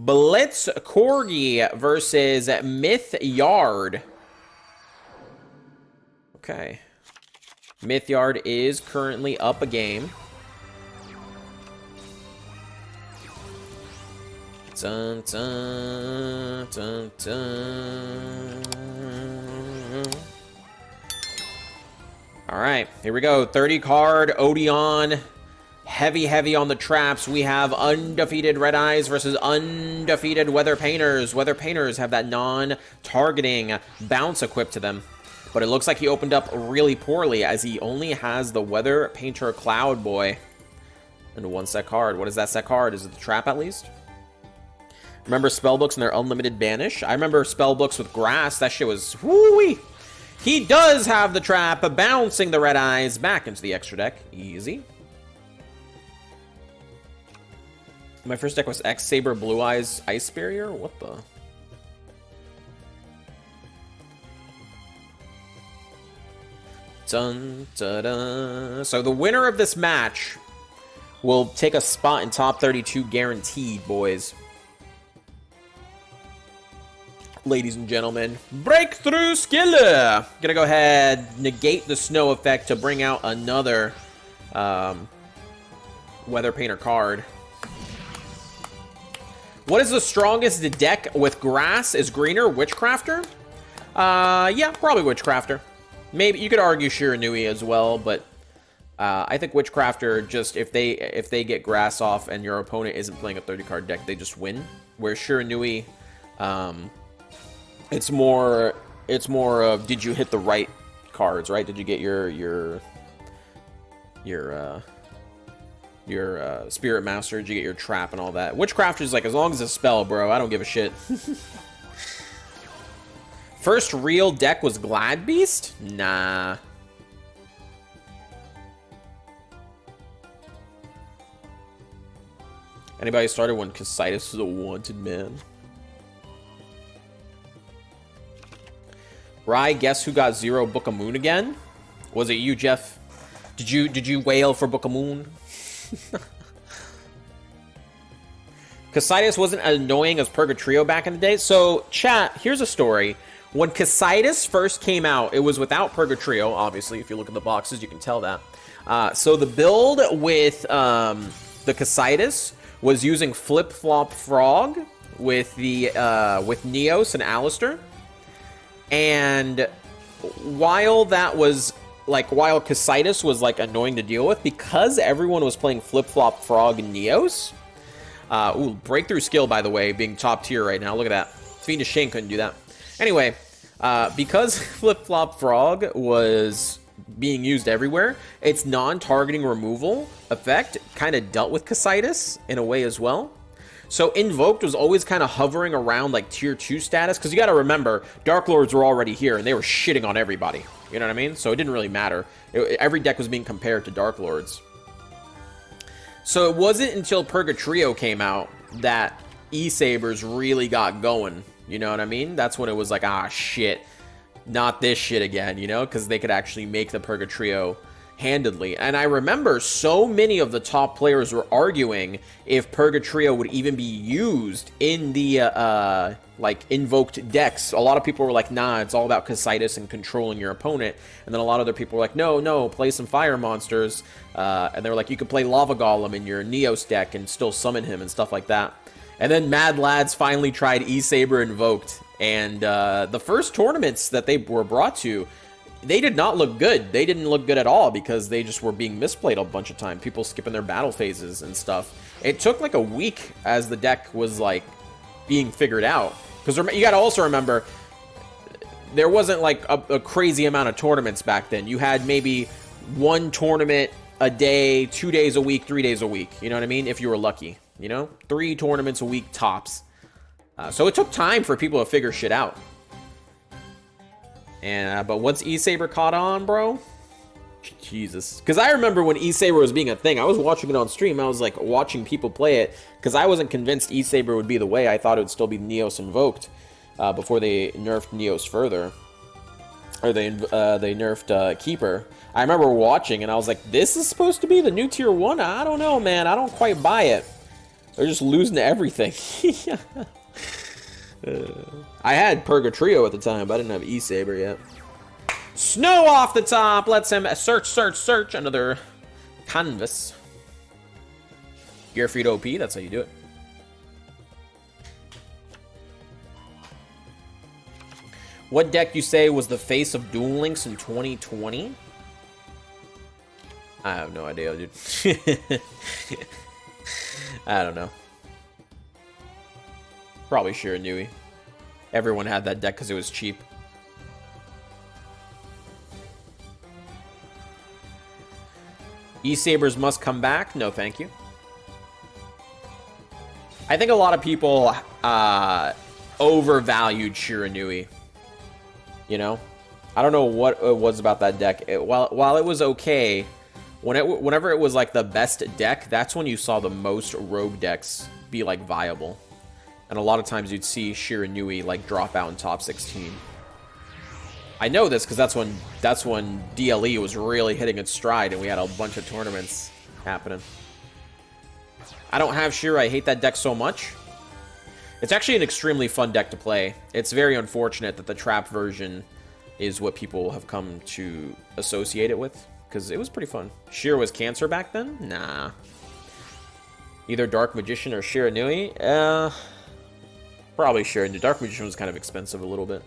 Blitz Corgi versus Myth Yard. Okay. Myth Yard is currently up a game. Dun, dun, dun, dun. All right, here we go. 30 card, Odeon. Heavy on the traps. We have undefeated Red Eyes versus undefeated Weather Painters. Weather Painters have that non-targeting bounce equipped to them. But it looks like he opened up really poorly as he only has the Weather Painter Cloud Boy. And one set card. What is that set card? Is it the trap at least? Remember spellbooks and their unlimited banish? I remember spellbooks with grass. That shit was whoo-wee. He does have the trap, bouncing the Red Eyes back into the extra deck. Easy. My first deck was X Saber Blue Eyes Ice Barrier? What the? Dun, dun, dun. So the winner of this match will take a spot in top 32 guaranteed, boys. Ladies and gentlemen, Breakthrough Skiller! Gonna go ahead, negate the snow effect to bring out another Weather Painter card. What is the strongest deck with grass? Is greener Witchcrafter? Yeah, probably Witchcrafter. Maybe you could argue Shiranui as well, but I think Witchcrafter just if they get grass off and your opponent isn't playing a 30-card deck, they just win. Where Shiranui, it's more of did you hit the right cards, right? Did you get your Spirit Master? Did you get your trap and all that? Witchcraft is like, as long as it's a spell, bro, I don't give a shit. First real deck was Glad Beast? Nah. Anybody started when Casitas was a wanted man? Rye, guess who got 0 Book of Moon again? Was it you, Jeff? Did you wail for Book of Moon? Casitas wasn't as annoying as Purgatrio back in the day. So, chat, here's a story. When Casitas first came out, it was without Purgatrio, obviously. If you look at the boxes, you can tell that. So the build with the Casitas was using Flip Flop Frog with the with Neos and Alistair. And while that was while Casitas was annoying to deal with, because everyone was playing Flip Flop Frog and Neos. Ooh, breakthrough skill, by the way, being top tier right now. Look at that. Fiendish Shane couldn't do that. Anyway, because Flip Flop Frog was being used everywhere, its non-targeting removal effect kind of dealt with Casitas in a way as well. So Invoked was always kind of hovering around tier 2 status, because you got to remember, Dark Lords were already here and they were shitting on everybody. You know what I mean? So it didn't really matter. Every deck was being compared to Dark Lords. So it wasn't until Purgatrio came out that E-Sabers really got going. You know what I mean? That's when it was like, ah, shit. Not this shit again, you know? Because they could actually make the Purgatrio handedly. And I remember so many of the top players were arguing if Purgatrio would even be used in the, invoked decks. A lot of people were like, nah, it's all about Casitas and controlling your opponent. And then a lot of other people were like, no, play some fire monsters. And they were like, you could play Lava Golem in your Neos deck and still summon him and stuff like that. And then Mad Lads finally tried E-Saber Invoked. And the first tournaments that they were brought to, they did not look good. They didn't look good at all because they just were being misplayed a bunch of time. People skipping their battle phases and stuff. It took a week as the deck was being figured out. Because you got to also remember, there wasn't a crazy amount of tournaments back then. You had maybe one tournament a day, 2 days a week, 3 days a week. You know what I mean? If you were lucky, you know, 3 tournaments a week tops. So it took time for people to figure shit out. And but once E-Saber caught on, bro, Jesus. Because I remember when E-Saber was being a thing, I was watching it on stream. I was watching people play it because I wasn't convinced E-Saber would be the way. I thought it would still be Neos Invoked before they nerfed Neos further, or they nerfed Keeper. I remember watching and I was like, this is supposed to be the new tier 1? I don't know, man. I don't quite buy it. They're just losing to everything. I had Purgatrio at the time, but I didn't have E-Saber yet. Snow off the top lets him search, search, search. Another canvas. Gear Feed OP, that's how you do it. What deck you say was the face of Duel Links in 2020? I have no idea, dude. I don't know. Probably Shiranui. Everyone had that deck because it was cheap. E-Sabers must come back. No, thank you. I think a lot of people overvalued Shiranui. You know? I don't know what it was about that deck. While it was okay, whenever it was like the best deck, that's when you saw the most rogue decks be like viable. And a lot of times you'd see Shiranui like drop out in top 16. I know this because that's when DLE was really hitting its stride and we had a bunch of tournaments happening. I don't have Shira. I hate that deck so much. It's actually an extremely fun deck to play. It's very unfortunate that the trap version is what people have come to associate it with, because it was pretty fun. Shira was cancer back then? Nah. Either Dark Magician or Shiranui? Probably Shiranui. Dark Magician was kind of expensive a little bit.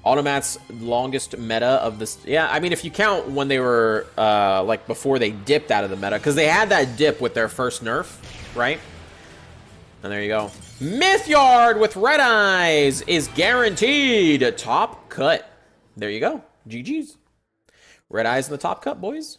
Automat's longest meta of this. Yeah, I mean, if you count when they were, like, before they dipped out of the meta, because they had that dip with their first nerf, right? And there you go. Mythyard with Red Eyes is guaranteed top cut. There you go. GG's. Red Eyes in the top cut, boys.